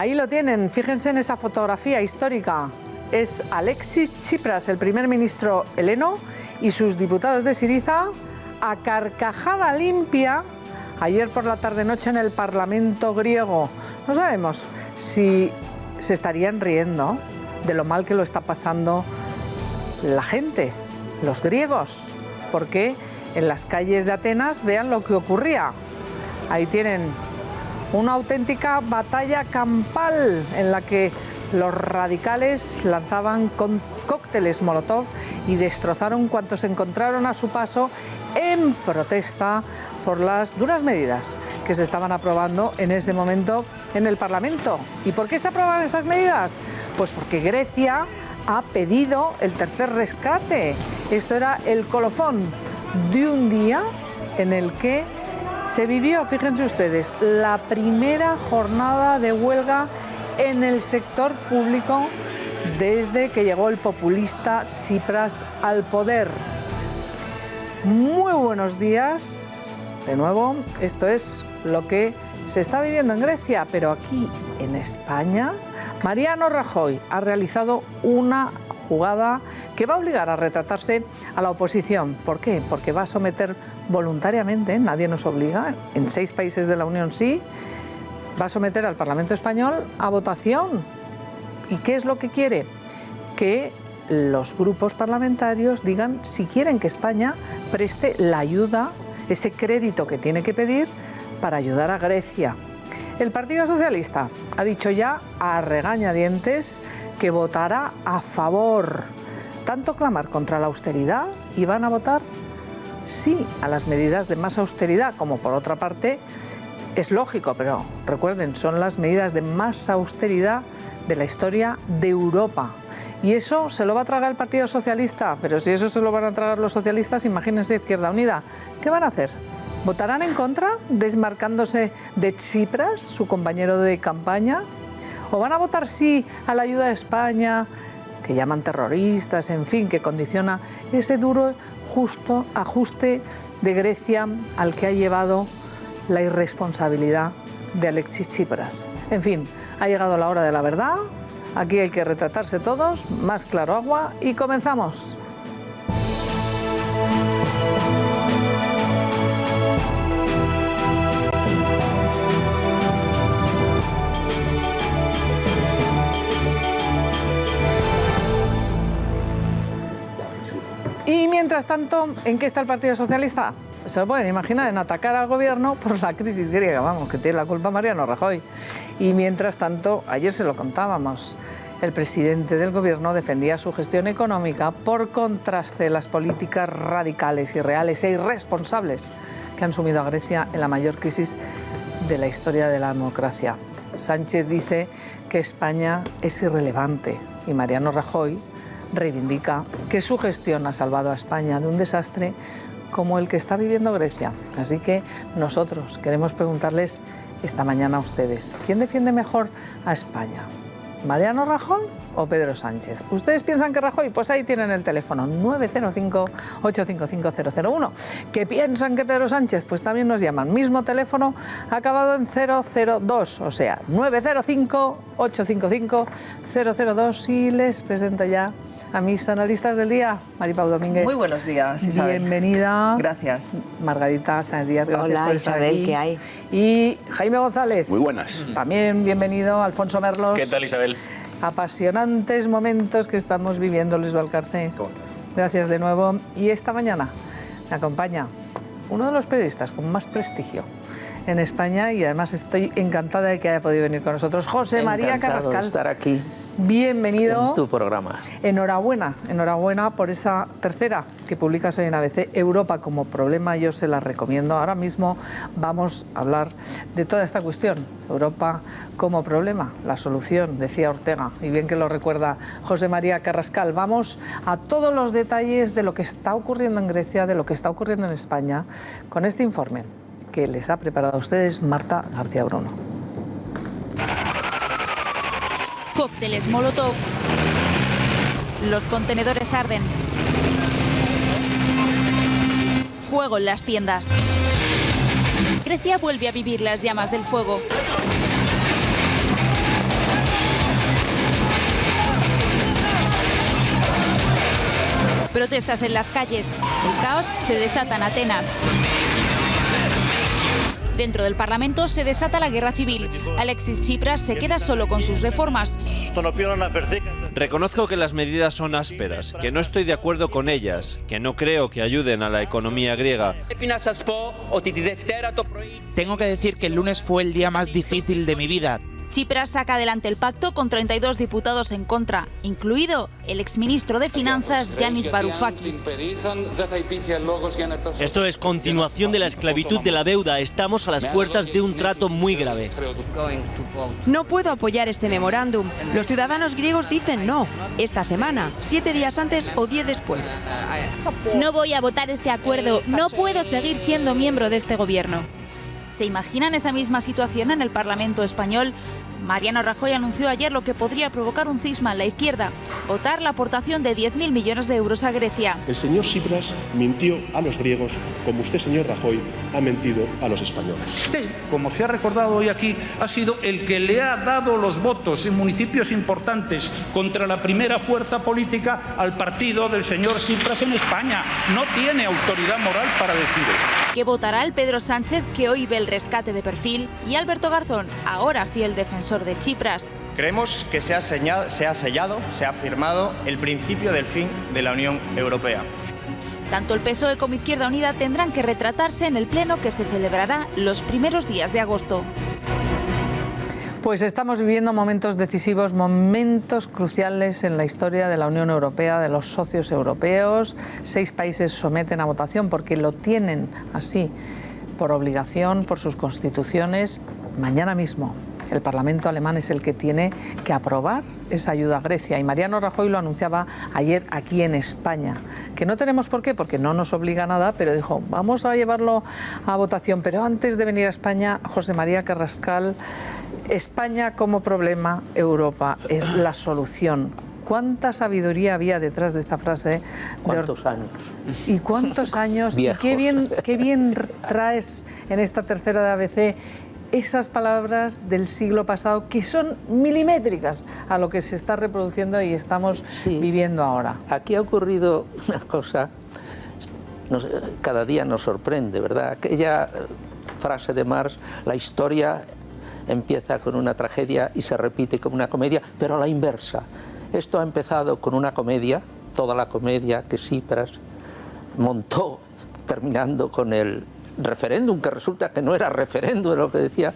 Ahí lo tienen, fíjense en esa fotografía histórica. Es Alexis Tsipras, el primer ministro heleno, y sus diputados de Syriza, a carcajada limpia, ayer por la tarde-noche en el Parlamento griego. No sabemos si se estarían riendo de lo mal que lo está pasando la gente, los griegos, porque en las calles de Atenas vean lo que ocurría. Ahí tienen una auténtica batalla campal en la que los radicales lanzaban con cócteles Molotov y destrozaron cuantos encontraron a su paso en protesta por las duras medidas que se estaban aprobando en ese momento en el Parlamento. ¿Y por qué se aprobaban esas medidas? Pues porque Grecia ha pedido el tercer rescate. Esto era el colofón de un día en el que se vivió, fíjense ustedes, la primera jornada de huelga en el sector público desde que llegó el populista Tsipras al poder. Muy buenos días. De nuevo, esto es lo que se está viviendo en Grecia, pero aquí en España, Mariano Rajoy ha realizado una jugada que va a obligar a retratarse a la oposición. ¿Por qué? Porque va a someter voluntariamente, nadie nos obliga, en 6 países de la Unión sí, va a someter al Parlamento español a votación. ¿Y qué es lo que quiere? Que los grupos parlamentarios digan si quieren que España preste la ayuda, ese crédito que tiene que pedir para ayudar a Grecia. El Partido Socialista ha dicho ya a regañadientes que votará a favor, tanto clamar contra la austeridad, y van a votar sí a las medidas de más austeridad, como por otra parte es lógico, pero recuerden, son las medidas de más austeridad de la historia de Europa. Y eso se lo va a tragar el Partido Socialista, pero si eso se lo van a tragar los socialistas, imagínense Izquierda Unida. ¿Qué van a hacer? ¿Votarán en contra, desmarcándose de Tsipras, su compañero de campaña? ¿O van a votar sí a la ayuda de España, que llaman terroristas, en fin, que condiciona ese duro, justo ajuste de Grecia al que ha llevado la irresponsabilidad de Alexis Tsipras? En fin, ha llegado la hora de la verdad. Aquí hay que retratarse todos, más claro agua, y comenzamos. Y mientras tanto, ¿en qué está el Partido Socialista? Se lo pueden imaginar, en atacar al gobierno por la crisis griega, vamos, que tiene la culpa Mariano Rajoy. Y mientras tanto, ayer se lo contábamos, el presidente del gobierno defendía su gestión económica por contraste de las políticas radicales, irreales e irresponsables que han sumido a Grecia en la mayor crisis de la historia de la democracia. Sánchez dice que España es irrelevante y Mariano Rajoy reivindica que su gestión ha salvado a España de un desastre como el que está viviendo Grecia. Así que nosotros queremos preguntarles esta mañana a ustedes, ¿quién defiende mejor a España? ¿Mariano Rajoy o Pedro Sánchez? ¿Ustedes piensan que Rajoy? Pues ahí tienen el teléfono 905-855-001. ¿Qué piensan que Pedro Sánchez? Pues también nos llaman. Mismo teléfono acabado en 002, o sea, 905-855-002. Y les presento ya a mis analistas del día. Maripau Domínguez. Muy buenos días, Isabel. Bienvenida. Gracias. Margarita Sáenz Díaz, gracias Hola, por estar Isabel, aquí. ¿qué hay? Y Jaime González. Muy buenas. También bienvenido. Alfonso Merlos. ¿Qué tal, Isabel? Apasionantes momentos que estamos viviendo, Luis Valcarce. ¿Cómo estás? Gracias de nuevo. Y esta mañana me acompaña uno de los periodistas con más prestigio en España y además estoy encantada de que haya podido venir con nosotros, José María Carrascal. De estar aquí. Bienvenido. En tu programa. Enhorabuena por esa tercera que publicas hoy en ABC, Europa como problema. Yo se la recomiendo. Ahora mismo vamos a hablar de toda esta cuestión. Europa como problema, la solución, decía Ortega, y bien que lo recuerda José María Carrascal. Vamos a todos los detalles de lo que está ocurriendo en Grecia, de lo que está ocurriendo en España, con este informe que les ha preparado a ustedes Marta García Bruno. Cócteles Molotov. Los contenedores arden. Fuego en las tiendas. Grecia vuelve a vivir las llamas del fuego. Protestas en las calles. El caos se desata en Atenas. Dentro del Parlamento se desata la guerra civil. Alexis Tsipras se queda solo con sus reformas. Reconozco que las medidas son ásperas, que no estoy de acuerdo con ellas, que no creo que ayuden a la economía griega. Tengo que decir que el lunes fue el día más difícil de mi vida. Tsipras saca adelante el pacto con 32 diputados en contra, incluido el exministro de Finanzas Yanis Varoufakis. Esto es continuación de la esclavitud de la deuda. Estamos a las puertas de un trato muy grave. No puedo apoyar este memorándum. Los ciudadanos griegos dicen no. Esta semana, 7 días antes o 10 después. No voy a votar este acuerdo. No puedo seguir siendo miembro de este gobierno. ¿Se imaginan esa misma situación en el Parlamento español? Mariano Rajoy anunció ayer lo que podría provocar un cisma en la izquierda: votar la aportación de 10.000 millones de euros a Grecia. El señor Tsipras mintió a los griegos como usted, señor Rajoy, ha mentido a los españoles. Usted, como se ha recordado hoy aquí, ha sido el que le ha dado los votos en municipios importantes contra la primera fuerza política al partido del señor Tsipras en España. No tiene autoridad moral para decir eso. ¿Qué votará el Pedro Sánchez, que hoy ve el rescate de perfil, y Alberto Garzón, ahora fiel defensor de Tsipras? Creemos que se ha firmado el principio del fin de la Unión Europea. Tanto el PSOE como Izquierda Unida tendrán que retratarse en el pleno que se celebrará los primeros días de agosto. Pues estamos viviendo momentos decisivos, momentos cruciales en la historia de la Unión Europea, de los socios europeos. 6 países someten a votación porque lo tienen así, por obligación, por sus constituciones. Mañana mismo el Parlamento alemán es el que tiene que aprobar esa ayuda a Grecia. Y Mariano Rajoy lo anunciaba ayer aquí en España. Que no tenemos por qué, porque no nos obliga a nada, pero dijo, vamos a llevarlo a votación. Pero antes de venir a España, José María Carrascal, España como problema, Europa es la solución. ¿Cuánta sabiduría había detrás de esta frase? ¿Cuántos años? ¿Y cuántos años? Viejos. Y qué bien traes en esta tercera de ABC esas palabras del siglo pasado que son milimétricas a lo que se está reproduciendo y estamos viviendo ahora. Aquí ha ocurrido una cosa, cada día nos sorprende, ¿verdad? Aquella frase de Marx, la historia empieza con una tragedia y se repite como una comedia, pero a la inversa. Esto ha empezado con una comedia, toda la comedia que Tsipras montó, terminando con el referéndum, que resulta que no era referéndum de lo que decía,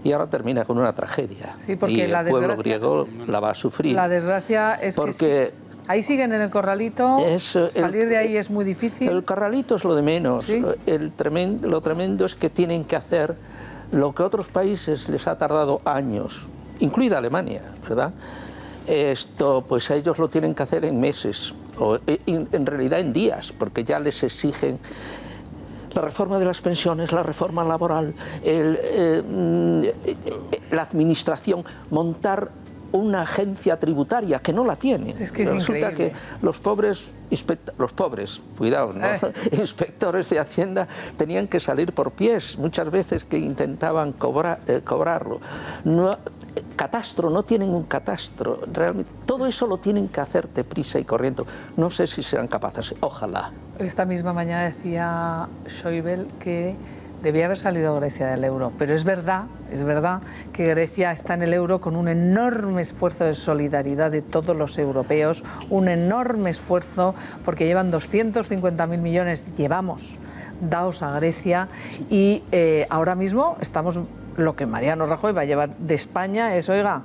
y ahora termina con una tragedia. Sí, porque y el pueblo griego la va a sufrir. La desgracia es que ahí siguen en el corralito, salir de ahí es muy difícil. El corralito es lo de menos. ¿Sí? Lo tremendo es que tienen que hacer lo que a otros países les ha tardado años, incluida Alemania, ¿verdad? Esto, pues a ellos lo tienen que hacer en meses, o en realidad en días, porque ya les exigen la reforma de las pensiones, la reforma laboral, la administración, montar una agencia tributaria que no la tiene. Es que es resulta increíble. Que los pobres, cuidado, ¿no? Inspectores de Hacienda tenían que salir por pies muchas veces que intentaban cobrarlo. Catastro, no tienen un catastro, realmente todo eso lo tienen que hacer deprisa y corriendo. No sé si serán capaces, ojalá. Esta misma mañana decía Schäuble que debía haber salido Grecia del euro, pero es verdad que Grecia está en el euro con un enorme esfuerzo de solidaridad de todos los europeos, un enorme esfuerzo porque llevan 250.000 millones, dados a Grecia y ahora mismo estamos. Lo que Mariano Rajoy va a llevar de España es, oiga,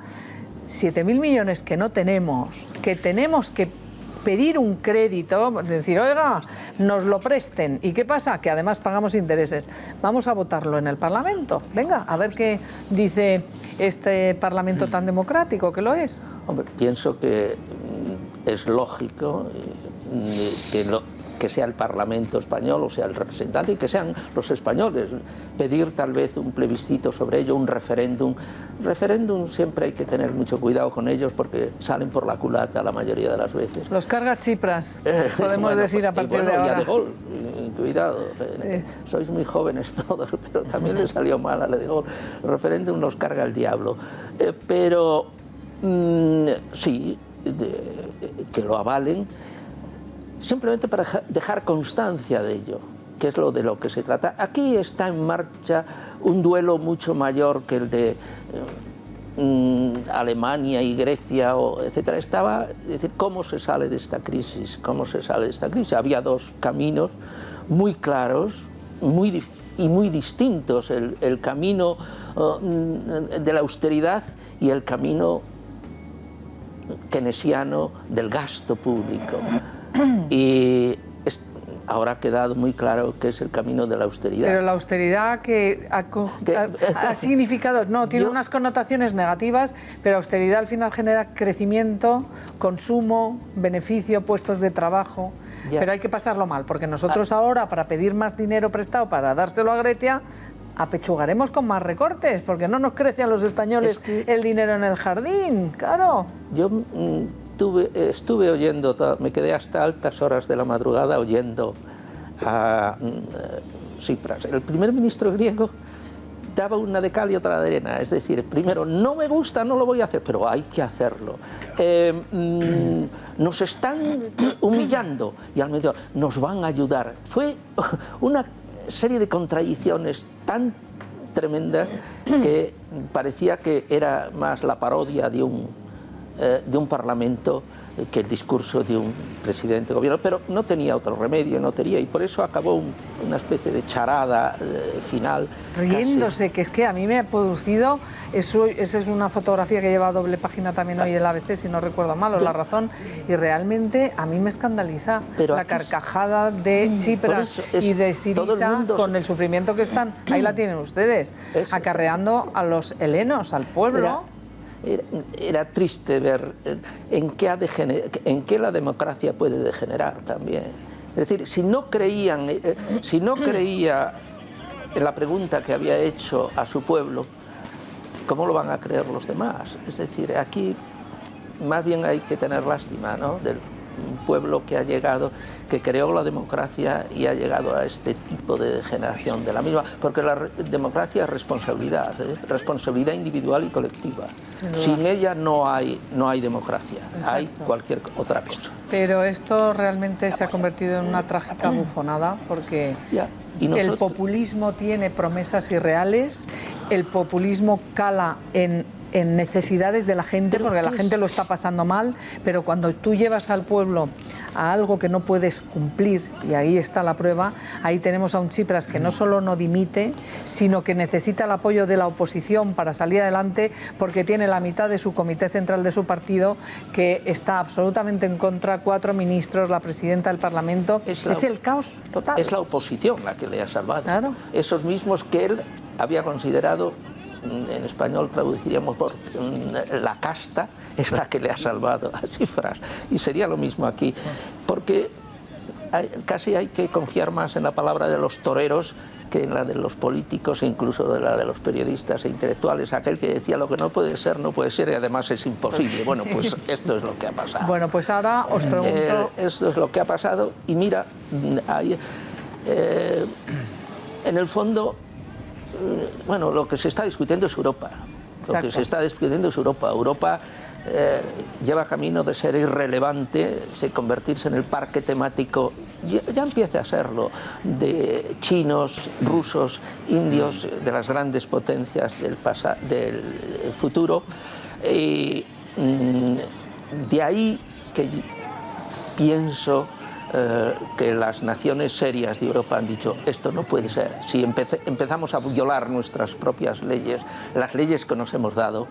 7.000 millones que no tenemos, que tenemos que pedir un crédito, decir, oiga, nos lo presten. ¿Y qué pasa? Que además pagamos intereses. Vamos a votarlo en el Parlamento. Venga, a ver qué dice este Parlamento tan democrático que lo es. Hombre, pienso que es lógico que sea el Parlamento español o sea el representante y que sean los españoles. Pedir tal vez un plebiscito sobre ello, un referéndum. Referéndum siempre hay que tener mucho cuidado con ellos porque salen por la culata la mayoría de las veces. Los carga Tsipras, podemos decir a partir de ahora. Y a De Gaulle, cuidado, sois muy jóvenes todos, pero también le salió mal a De Gaulle. El referéndum los carga el diablo. Pero sí, que lo avalen. simplemente para dejar constancia de ello, que es lo de lo que se trata. Aquí está en marcha un duelo mucho mayor que el de Alemania y Grecia, etcétera. Es decir, ¿cómo se sale de esta crisis? ¿Cómo se sale de esta crisis? Había dos caminos muy claros, muy distintos, el camino de la austeridad y el camino keynesiano del gasto público. Y ahora ha quedado muy claro que es el camino de la austeridad. Pero la austeridad que ha significado, no, tiene unas connotaciones negativas, pero austeridad al final genera crecimiento, consumo, beneficio, puestos de trabajo. Ya. Pero hay que pasarlo mal, porque nosotros ahora, para pedir más dinero prestado para dárselo a Grecia, apechugaremos con más recortes, porque no nos crece a los españoles el dinero en el jardín, claro. Yo estuve oyendo, me quedé hasta altas horas de la madrugada oyendo a Tsipras. El primer ministro griego daba una de cal y otra de arena, es decir, primero, no me gusta, no lo voy a hacer, pero hay que hacerlo. Nos están humillando y al medio nos van a ayudar. Fue una serie de contradicciones tan tremenda que parecía que era más la parodia de un parlamento que el discurso de un presidente de gobierno, pero no tenía otro remedio, no tenía, y por eso acabó una especie de charada final. Riéndose, casi. Que es que a mí me ha producido, esa es una fotografía que lleva doble página también hoy el ABC, si no recuerdo mal, o La Razón, y realmente a mí me escandaliza la carcajada de Tsipras y de Syriza con el sufrimiento que están, ahí la tienen ustedes, acarreando a los helenos, al pueblo. Era triste ver en qué la democracia puede degenerar también. Es decir, si no creía en la pregunta que había hecho a su pueblo, ¿cómo lo van a creer los demás? Es decir, aquí más bien hay que tener lástima, ¿no?, del pueblo que ha llegado, que creó la democracia y ha llegado a este tipo de degeneración de la misma, porque la democracia es responsabilidad, responsabilidad individual y colectiva. Sin ella no hay democracia. Exacto. Hay cualquier otra cosa. Pero esto realmente se ha convertido en una trágica bufonada, porque el populismo tiene promesas irreales, el populismo cala en necesidades de la gente, porque la gente lo está pasando mal, pero cuando tú llevas al pueblo a algo que no puedes cumplir, y ahí está la prueba, ahí tenemos a un Tsipras que no solo no dimite, sino que necesita el apoyo de la oposición para salir adelante, porque tiene la mitad de su comité central de su partido que está absolutamente en contra, 4 ministros, la presidenta del Parlamento, es el caos total. Es la oposición la que le ha salvado. Claro. Esos mismos que él había considerado, en español traduciríamos por la casta, es la que le ha salvado a Tsipras. Y sería lo mismo aquí, porque casi hay que confiar más en la palabra de los toreros que en la de los políticos e incluso de la de los periodistas e intelectuales. Aquel que decía lo que no puede ser y además es imposible. Bueno, pues esto es lo que ha pasado. Bueno, pues ahora os pregunto... Esto es lo que ha pasado y mira, en el fondo... Bueno, lo que se está discutiendo es Europa. Lo que se está discutiendo es Europa. Europa lleva camino de ser irrelevante, de convertirse en el parque temático, ya empieza a serlo, de chinos, rusos, indios, de las grandes potencias del futuro. Y de ahí que pienso que las naciones serias de Europa han dicho esto no puede ser. Si empezamos a violar nuestras propias leyes, las leyes que nos hemos dado,